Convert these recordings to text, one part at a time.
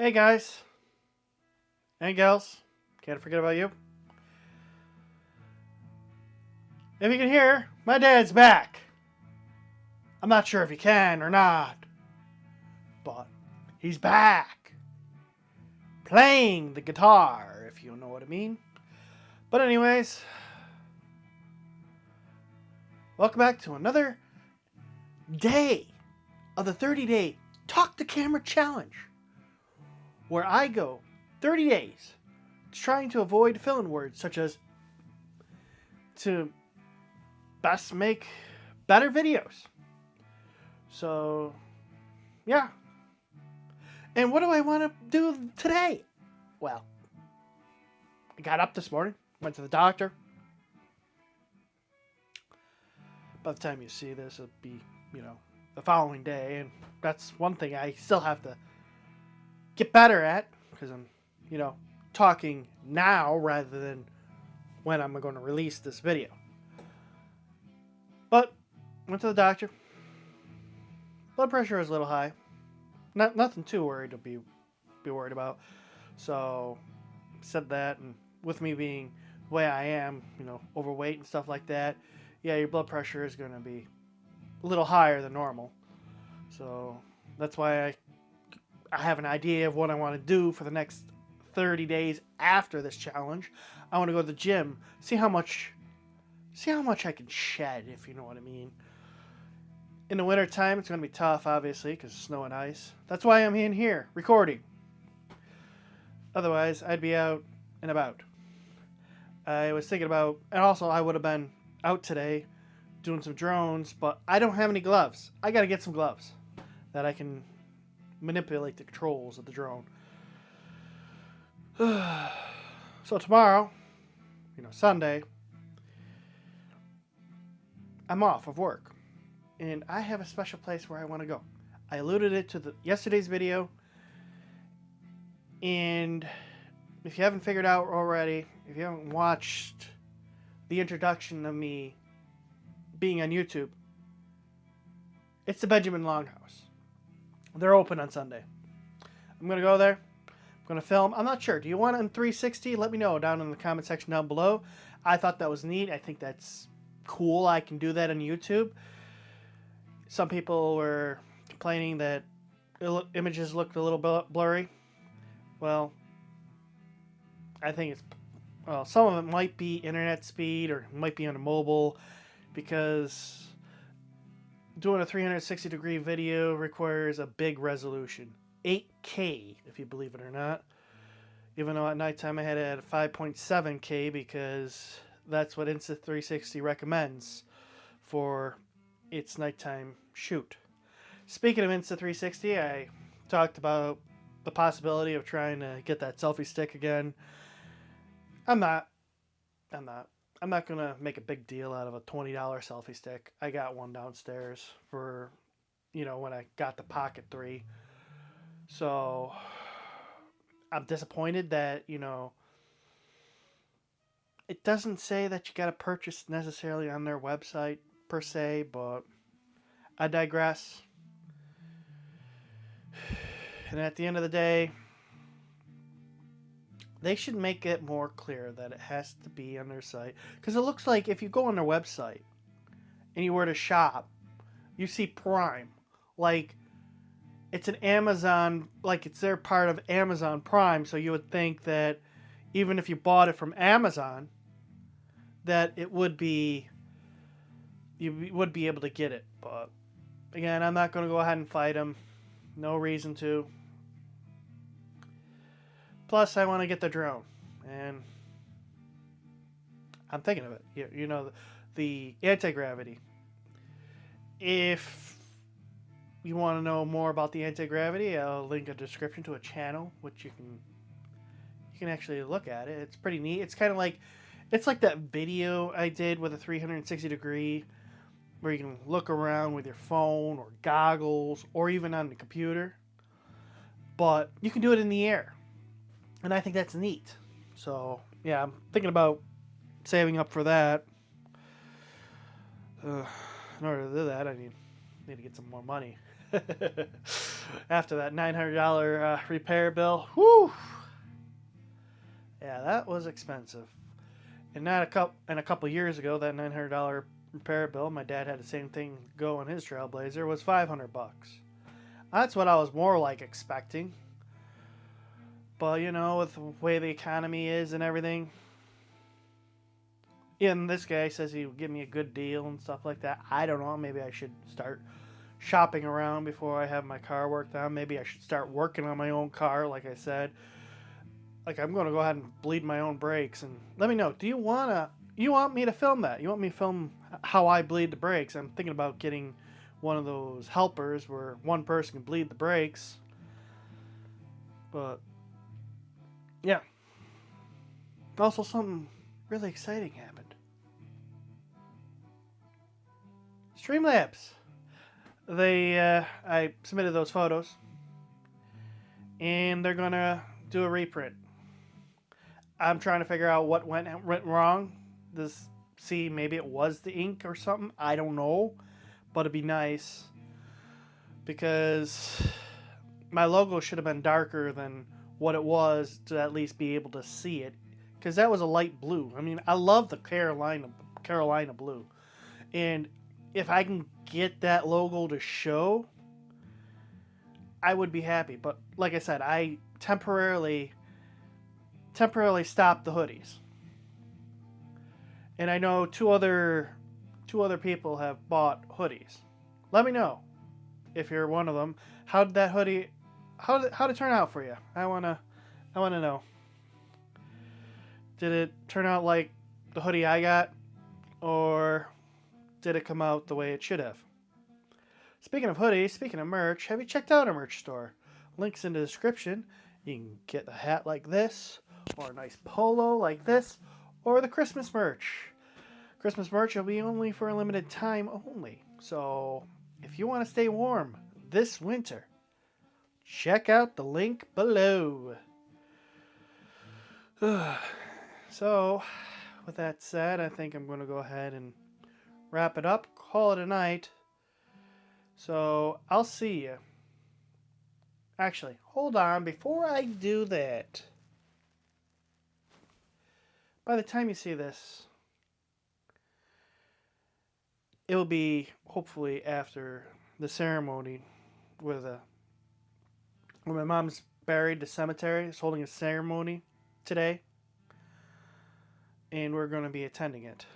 Hey guys and gals, can't forget about you. If you can hear, my dad's back. I'm not sure if you can or not, but he's back. Playing the guitar, if you know what I mean. But anyways, welcome back to another day of the 30-day Talk to Camera Challenge, where I go 30 days trying to avoid fill-in words such as to best make better videos. So, yeah. And what do I want to do today? Well, I got up this morning, went to the doctor. By the time you see this, it'll be, the following day. And that's one thing I still have to get better at because I'm, talking now rather than when I'm going to release this video. But went to the doctor. Blood pressure was a little high. Nothing too worried to be worried about. So said that, and with me being the way I am, overweight and stuff like that, yeah, your blood pressure is going to be a little higher than normal. So that's why I have an idea of what I want to do for the next 30 days after this challenge. I want to go to the gym, see how much I can shed, if you know what I mean. In the wintertime, it's going to be tough, obviously, because of snow and ice. That's why I'm in here, recording. Otherwise, I'd be out and about. I was thinking about, and also I would have been out today doing some drones, but I don't have any gloves. I got to get some gloves that I can manipulate the controls of the drone. So tomorrow, Sunday, I'm off of work. And I have a special place where I want to go. I alluded it to yesterday's video. And if you haven't figured out already, if you haven't watched the introduction of me being on YouTube, it's the Benjamin Longhouse. They're open on Sunday. I'm going to go there. I'm going to film. I'm not sure. Do you want it in 360? Let me know down in the comment section down below. I thought that was neat. I think that's cool. I can do that on YouTube. Some people were complaining that images looked a little blurry. Well, I think some of it might be internet speed or might be on a mobile, because doing a 360 degree video requires a big resolution. 8K, if you believe it or not. Even though at nighttime I had it at 5.7K because that's what Insta360 recommends for its nighttime shoot. Speaking of Insta360, I talked about the possibility of trying to get that selfie stick again. I'm not going to make a big deal out of a $20 selfie stick. I got one downstairs for, when I got the Pocket 3. So I'm disappointed that, it doesn't say that you got to purchase necessarily on their website per se, but I digress. And at the end of the day, they should make it more clear that it has to be on their site. Because it looks like if you go on their website and you were to shop, you see Prime. Like, it's an Amazon, like it's their part of Amazon Prime. So you would think that even if you bought it from Amazon, that it would be, you would be able to get it. But again, I'm not going to go ahead and fight them. No reason to. Plus, I want to get the drone, and I'm thinking of it. The anti-gravity. If you want to know more about the anti-gravity, I'll link a description to a channel, which you can actually look at it. It's pretty neat. It's kind of like, it's like that video I did with a 360 degree, where you can look around with your phone or goggles or even on the computer. But you can do it in the air. And I think that's neat. So, yeah, I'm thinking about saving up for that. In order to do that, I need to get some more money. After that $900 repair bill, whew, yeah, that was expensive. And a couple years ago, that $900 repair bill, my dad had the same thing go on his Trailblazer, was $500. That's what I was more like expecting. But with the way the economy is and everything, and this guy says he would give me a good deal and stuff like that. I don't know. Maybe I should start shopping around before I have my car worked on. Maybe I should start working on my own car, like I said. Like, I'm going to go ahead and bleed my own brakes. And let me know, you want me to film that? You want me to film how I bleed the brakes? I'm thinking about getting one of those helpers where one person can bleed the brakes. But, yeah. Also, something really exciting happened. Streamlabs. I submitted those photos, and they're gonna do a reprint. I'm trying to figure out what went wrong. Maybe it was the ink or something. I don't know, but it'd be nice because my logo should have been darker than what it was to at least be able to see it. Because that was a light blue. I mean, I love the Carolina blue, and if I can get that logo to show, I would be happy. But like I said, I temporarily stopped the hoodies, and I know two other people have bought hoodies. Let me know if you're one of them. How did that hoodie? How did it turn out for you? I wanna know. Did it turn out like the hoodie I got, or did it come out the way it should have? Speaking of hoodies, speaking of merch, have you checked out our merch store? Links in the description. You can get a hat like this, or a nice polo like this, or the Christmas merch. Christmas merch will be only for a limited time only. So if you want to stay warm this winter, check out the link below. So, with that said, I think I'm going to go ahead and wrap it up, call it a night. So, I'll see you. Actually, hold on. Before I do that, by the time you see this, it will be hopefully after the ceremony where my mom's buried. The cemetery is holding a ceremony today, and we're going to be attending it.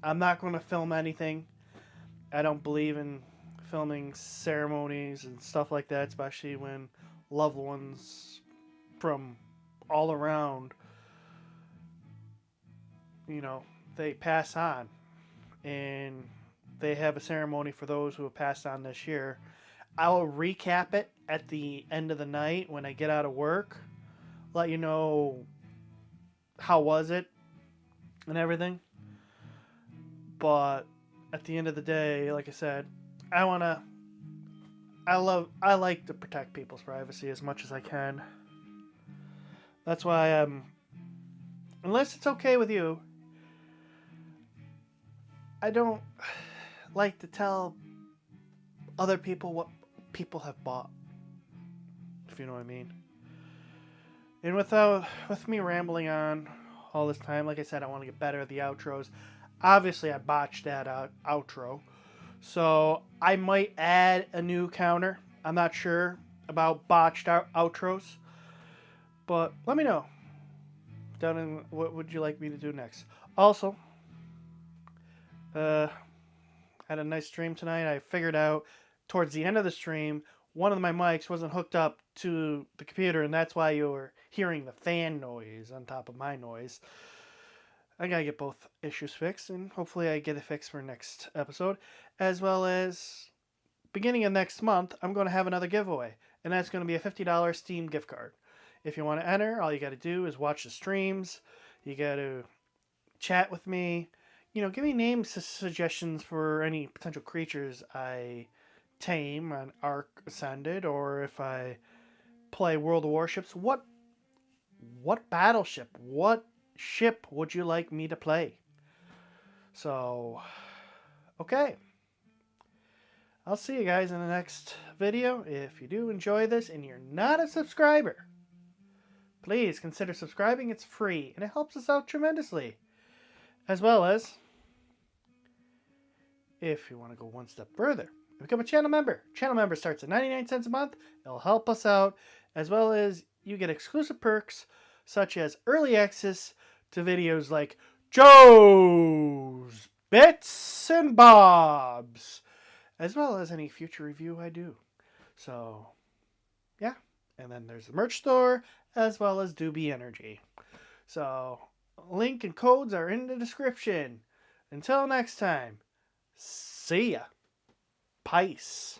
I'm not going to film anything. I don't believe in filming ceremonies and stuff like that, especially when loved ones from all around, they pass on, and they have a ceremony for those who have passed on this year. I will recap it at the end of the night when I get out of work, let you know how was it and everything. But at the end of the day, like I said, I like to protect people's privacy as much as I can. That's why unless it's okay with you, I don't like to tell other people what people have bought, if you know what I mean. And with me rambling on all this time, like I said, I want to get better at the outros. Obviously, I botched that outro, so I might add a new counter. I'm not sure about botched outros, but let me know down in what would you like me to do next. Also, had a nice stream tonight. I figured out towards the end of the stream, one of my mics wasn't hooked up to the computer, and that's why you were hearing the fan noise on top of my noise. I gotta get both issues fixed, and hopefully I get it fixed for next episode. As well as, beginning of next month, I'm going to have another giveaway, and that's going to be a $50 Steam gift card. If you want to enter, all you got to do is watch the streams. You got to chat with me. Give me name suggestions for any potential creatures I tame on Ark Ascended, or if I play World of Warships. What battleship, what ship would you like me to play? So, okay. I'll see you guys in the next video. If you do enjoy this and you're not a subscriber, please consider subscribing. It's free and it helps us out tremendously. As well as, if you want to go one step further, become a channel member. Channel member starts at 99 cents a month. It'll help us out, as well as you get exclusive perks such as early access to videos like Joe's Bits and Bobs, as well as any future review I do. So, yeah. And then there's the merch store, as well as Doobie Energy. So, link and codes are in the description. Until next time, see ya. Peace.